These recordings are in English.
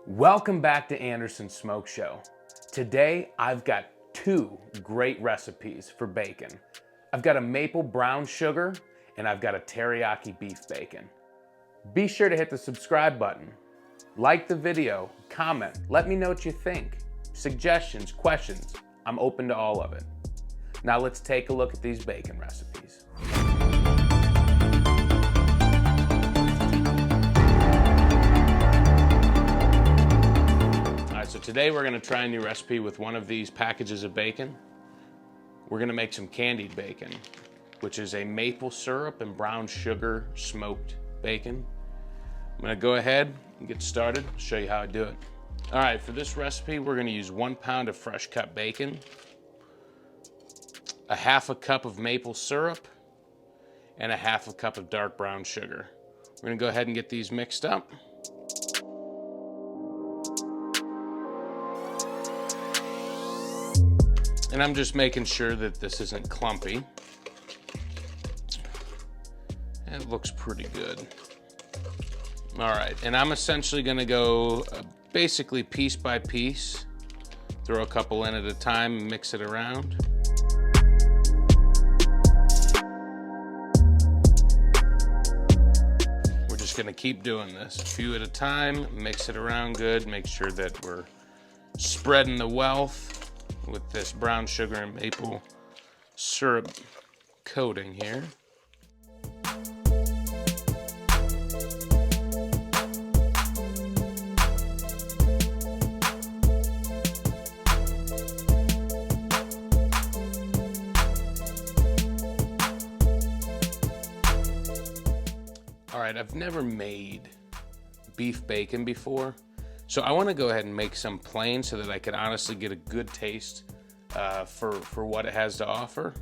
Welcome back to Anderson's Smoke Show. Today, I've got two great recipes for bacon. I've got a maple brown sugar and I've got a teriyaki beef bacon. Be sure to hit the subscribe button, like the video, comment, let me know what you think. Suggestions, questions, I'm open to all of it. Now let's take a look at these bacon recipes. So today we're gonna try a new recipe with one of these packages of bacon. We're gonna make some candied bacon, which is a maple syrup and brown sugar smoked bacon. I'm gonna go ahead and get started, show you how I do it. All right, for this recipe, we're gonna use 1 pound of fresh cut bacon, a half a cup of maple syrup, and a half a cup of dark brown sugar. We're gonna go ahead and get these mixed up. And I'm just making sure that this isn't clumpy. It looks pretty good. All right, and I'm essentially gonna go basically piece by piece, throw a couple in at a time and mix it around. We're just gonna keep doing this, a few at a time, mix it around good, make sure that we're spreading the wealth with this brown sugar and maple syrup coating here. All right, I've never made beef bacon before. So I want to go ahead and make some plain so that I can honestly get a good taste for what it has to offer.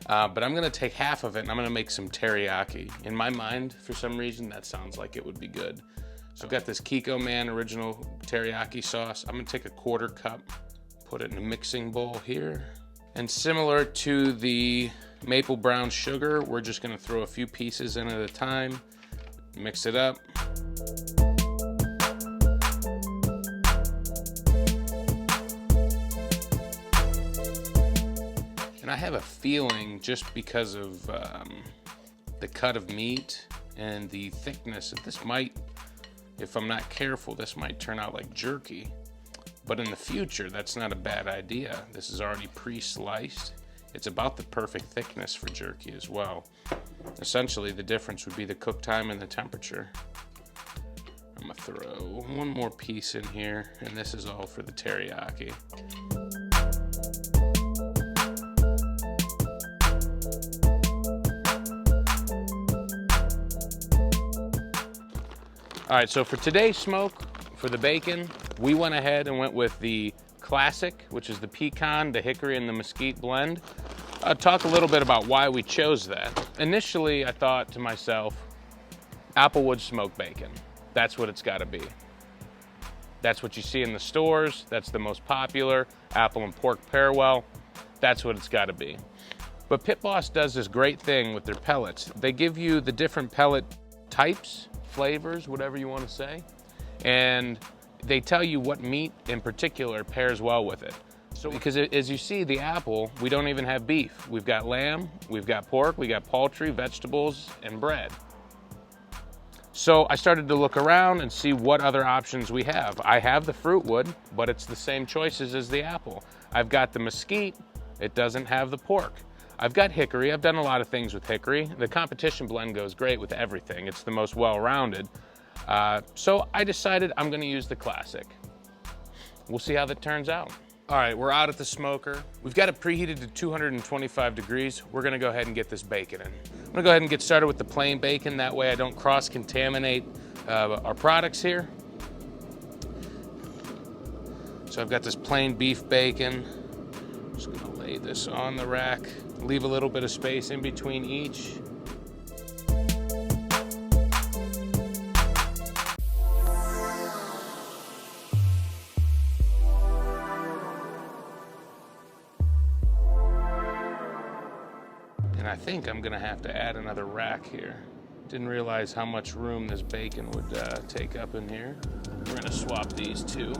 But I'm going to take half of it and I'm going to make some teriyaki. In my mind, for some reason, that sounds like it would be good. So I've got this Kiko Man original teriyaki sauce. I'm going to take a 1/4 cup, put it in a mixing bowl here. And similar to the maple brown sugar, we're just going to throw a few pieces in at a time, mix it up. And I have a feeling, just because of the cut of meat and the thickness, that this might, if I'm not careful, this might turn out like jerky. But in the future, that's not a bad idea. This is already pre-sliced. It's about the perfect thickness for jerky as well. Essentially, the difference would be the cook time and the temperature. I'm gonna throw one more piece in here, and this is all for the teriyaki. All right, so for today's smoke, for the bacon, we went ahead and went with the classic, which is the pecan, the hickory, and the mesquite blend. I'll talk a little bit about why we chose that. Initially, I thought to myself, applewood smoked bacon. That's what it's gotta be. That's what you see in the stores. That's the most popular. Apple and pork pair well. That's what it's gotta be. But Pit Boss does this great thing with their pellets. They give you the different pellet types, flavors, whatever you want to say, and they tell you what meat in particular pairs well with it. So because as you see, the apple, we don't even have beef. We've got lamb, we've got pork, we got poultry, vegetables, and bread. So I started to look around and see what other options we have. I have the fruitwood, but it's the same choices as the apple. I've got the mesquite, it doesn't have the pork. I've got hickory. I've done a lot of things with hickory. The competition blend goes great with everything. It's the most well-rounded. So I decided I'm gonna use the classic. We'll see how that turns out. All right, we're out at the smoker. We've got it preheated to 225 degrees. We're gonna go ahead and get this bacon in. I'm gonna go ahead and get started with the plain bacon. That way I don't cross-contaminate our products here. So I've got this plain beef bacon. Just gonna lay this on the rack. Leave a little bit of space in between each. And I think I'm gonna have to add another rack here. Didn't realize how much room this bacon would take up in here. We're gonna swap these two.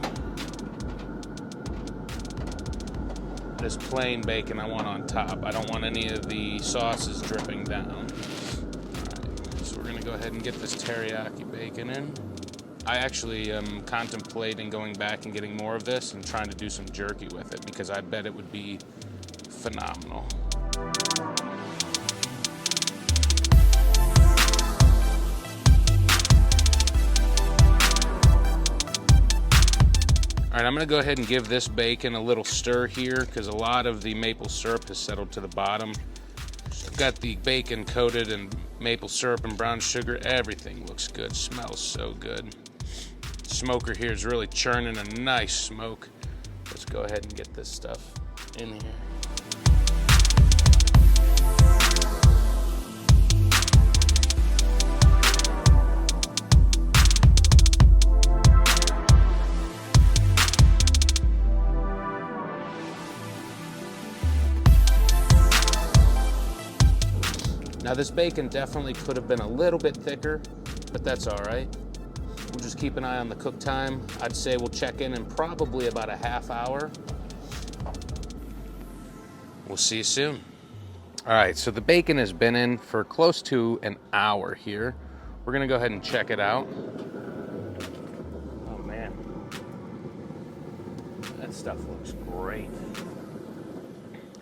This plain bacon I want on top. I don't want any of the sauces dripping down. All right, so we're gonna go ahead and get this teriyaki bacon in. I actually am contemplating going back and getting more of this and trying to do some jerky with it because I bet it would be phenomenal. All right, I'm gonna go ahead and give this bacon a little stir here because a lot of the maple syrup has settled to the bottom. So I've got the bacon coated in maple syrup and brown sugar. Everything looks good, smells so good. Smoker here is really churning a nice smoke. Let's go ahead and get this stuff in here. Now this bacon definitely could have been a little bit thicker, but that's all right. We'll just keep an eye on the cook time. I'd say we'll check in probably about a half hour. We'll see you soon. All right, so the bacon has been in for close to an hour here. We're gonna go ahead and check it out. Oh man, that stuff looks great.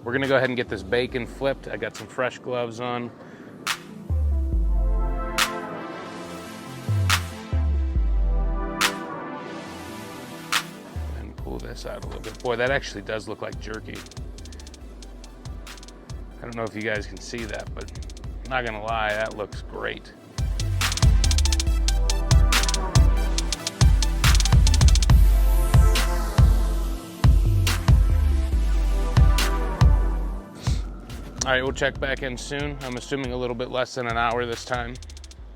We're gonna go ahead and get this bacon flipped. I got some fresh gloves on. Pull this out a little bit. Boy, that actually does look like jerky. I don't know if you guys can see that, but I'm not gonna lie, that looks great. All right, we'll check back in soon. I'm assuming a little bit less than an hour this time.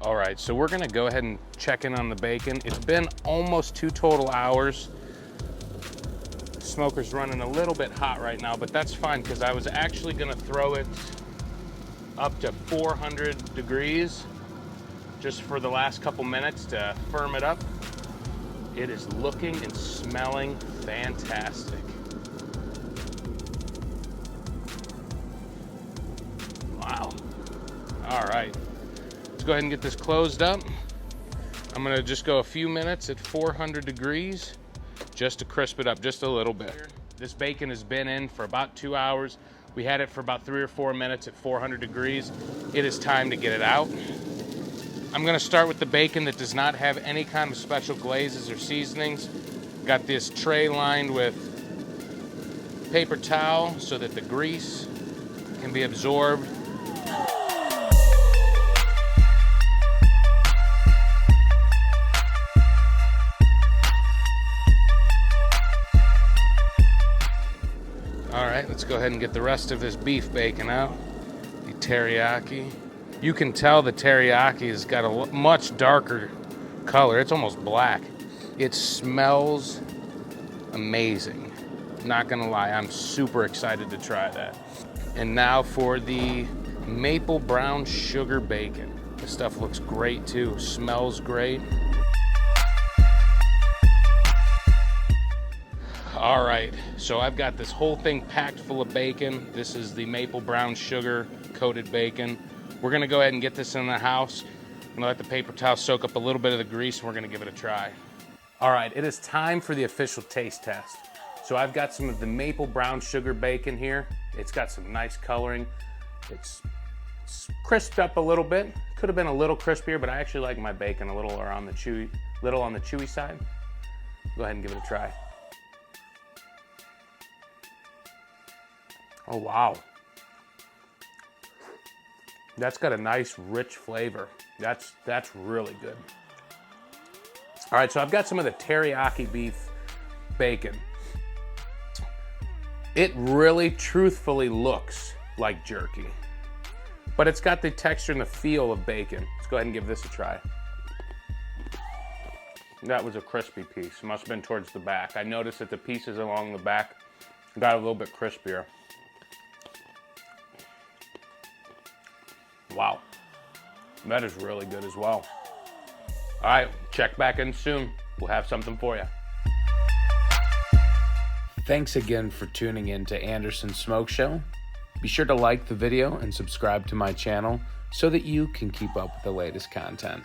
All right, so we're gonna go ahead and check in on the bacon. It's been almost 2 total hours. Smoker's running a little bit hot right now, but that's fine because I was actually gonna throw it up to 400 degrees just for the last couple minutes to firm it up. It is looking and smelling fantastic. Wow. All right, let's go ahead and get this closed up. I'm gonna just go a few minutes at 400 degrees. Just to crisp it up just a little bit. This bacon has been in for about 2 hours. We had it for about 3 or 4 minutes at 400 degrees. It is time to get it out. I'm gonna start with the bacon that does not have any kind of special glazes or seasonings. Got this tray lined with paper towel so that the grease can be absorbed. All right, let's go ahead and get the rest of this beef bacon out. The teriyaki. You can tell the teriyaki has got a much darker color. It's almost black. It smells amazing. Not gonna lie, I'm super excited to try that. And now for the maple brown sugar bacon. This stuff looks great too, smells great. All right, so I've got this whole thing packed full of bacon. This is the maple brown sugar coated bacon. We're gonna go ahead and get this in the house. I'm gonna let the paper towel soak up a little bit of the grease and we're gonna give it a try. All right, it is time for the official taste test. So I've got some of the maple brown sugar bacon here. It's got some nice coloring. It's crisped up a little bit. Could have been a little crispier, but I actually like my bacon a little on the chewy side. Go ahead and give it a try. Oh, wow. That's got a nice, rich flavor. That's really good. All right, so I've got some of the teriyaki beef bacon. It really, truthfully looks like jerky, but it's got the texture and the feel of bacon. Let's go ahead and give this a try. That was a crispy piece. Must have been towards the back. I noticed that the pieces along the back got a little bit crispier. Wow. That is really good as well. All right, check back in soon. We'll have something for you. Thanks again for tuning in to Anderson's Smoke Show. Be sure to like the video and subscribe to my channel so that you can keep up with the latest content.